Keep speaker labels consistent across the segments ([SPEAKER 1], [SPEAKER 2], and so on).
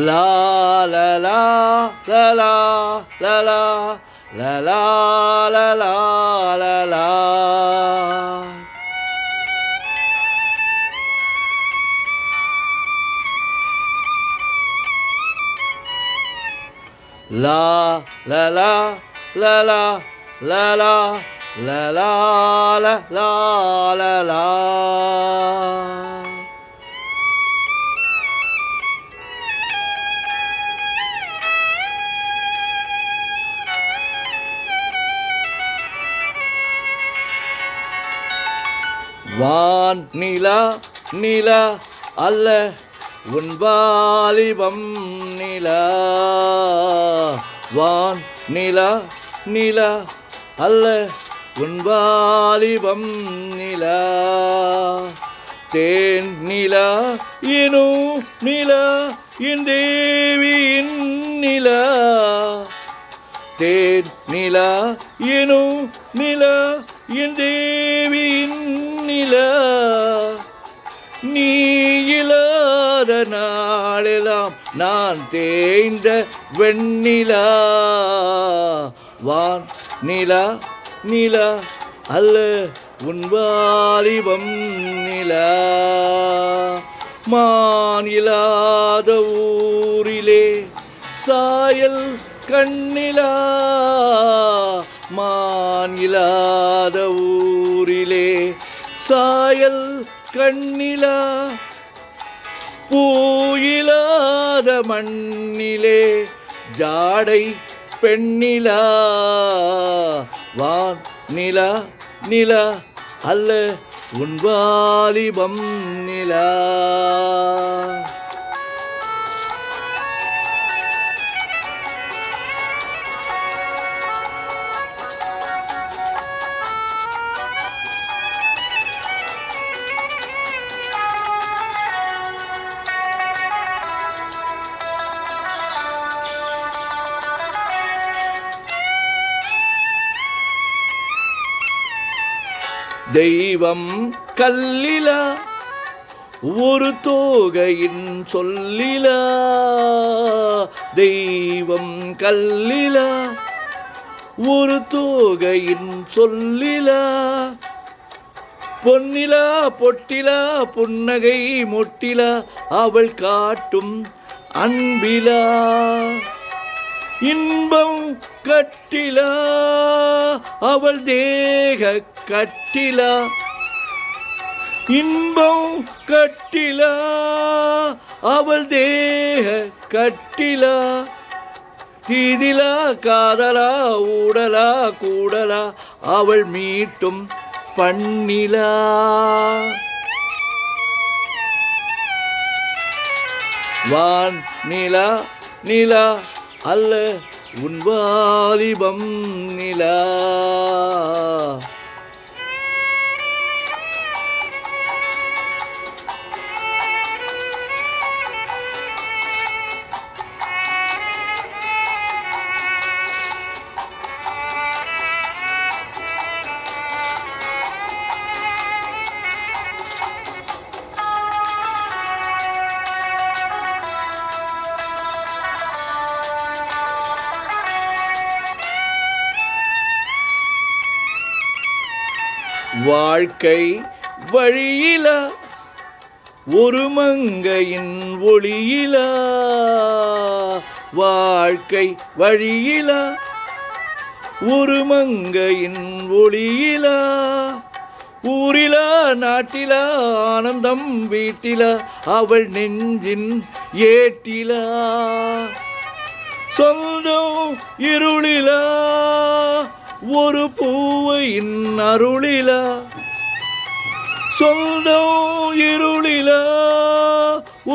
[SPEAKER 1] லா லலா லலா லலா லலா லலா லலா. லா லலா லலா லலா லலா லலா லலா. வான் நிலா நிலா அல்ல உன் வாலிபம் நிலா. வான் நிலா நிலா அல்ல உன் வாலிபம் நிலா. தேன் நிலா எனும் நிலா என் தேவியின் நிலா. தேன் நிலா எனும் நிலா என் தேவியின் நிலா. நீ இல்லாத நாளெல்லாம் நான் தேய்ந்த வெண்ணிலா. வான் நிலா நிலா அல்ல உன் வாலிபம் நிலா. மான் இல்லாத ஊரிலே சாயல் கண்ணிலா. மான் இல்லாத ஊரிலே சாயல் கண்ணிலா. பூயிலாத மண்ணிலே ஜாடை பெண்ணிலா. வான் நிலா நிலா அல்ல உன் வாலிபம் நிலா. தெய்வம் கல்லிலா ஒரு தோகையின் சொல்லிலா. தெய்வம் கல்லிலா ஒரு தோகையின் சொல்லிலா. பொன்னிலா பொட்டிலா புன்னகை மொட்டிலா அவள் காட்டும் அன்பிலா. இன்பம் கட்டிலா அவள் தேக கட்டிலா. இன்பம் கட்டிலா அவள் தேக கட்டிலா. தீதிலா காதலா ஊடலா கூடலா அவள் மீட்டும் பண்ணிலா. வான் நிலா நிலா அல்ல உன் வாலிபம் நிலா. வாழ்க்கை வழியிலா ஒரு மங்கையின் ஒளியிலா. வாழ்க்கை வழியிலா ஒரு மங்கையின் ஒளியிலா. ஊரிலா நாட்டிலா ஆனந்தம் வீட்டிலா அவள் நெஞ்சின் ஏட்டிலா. சொந்தம் இருளிலா ஒரு பூவையின் அருளிலா. சொந்தம் இருளிலா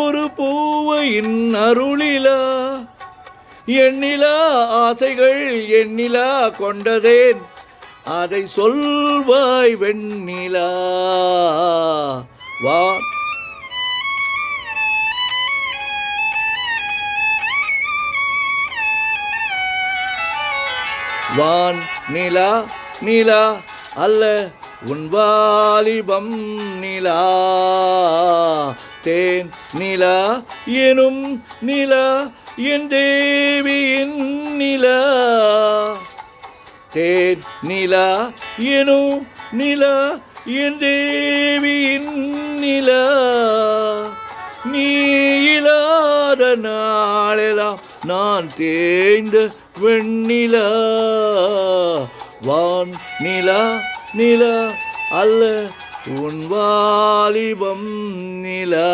[SPEAKER 1] ஒரு பூவையின் அருளிலா. எண்ணிலா ஆசைகள் எண்ணிலா கொண்டதேன் அதை சொல்வாய் வெண்ணிலா. வான் வான் நிலா நிலா அல்ல உன் வாலிபம் நிலா. தேன் நிலா எனும் நிலா என் தேவியின் நிலா. தேன் நிலா எனும் நிலா என் தேவியின் நிலா. நீ இல்லாத நாளெல்லாம் நான் தேய்ந்த வெண்ணிலா. வான் நிலா நிலா அல்ல உன் வாலிபம் நிலா.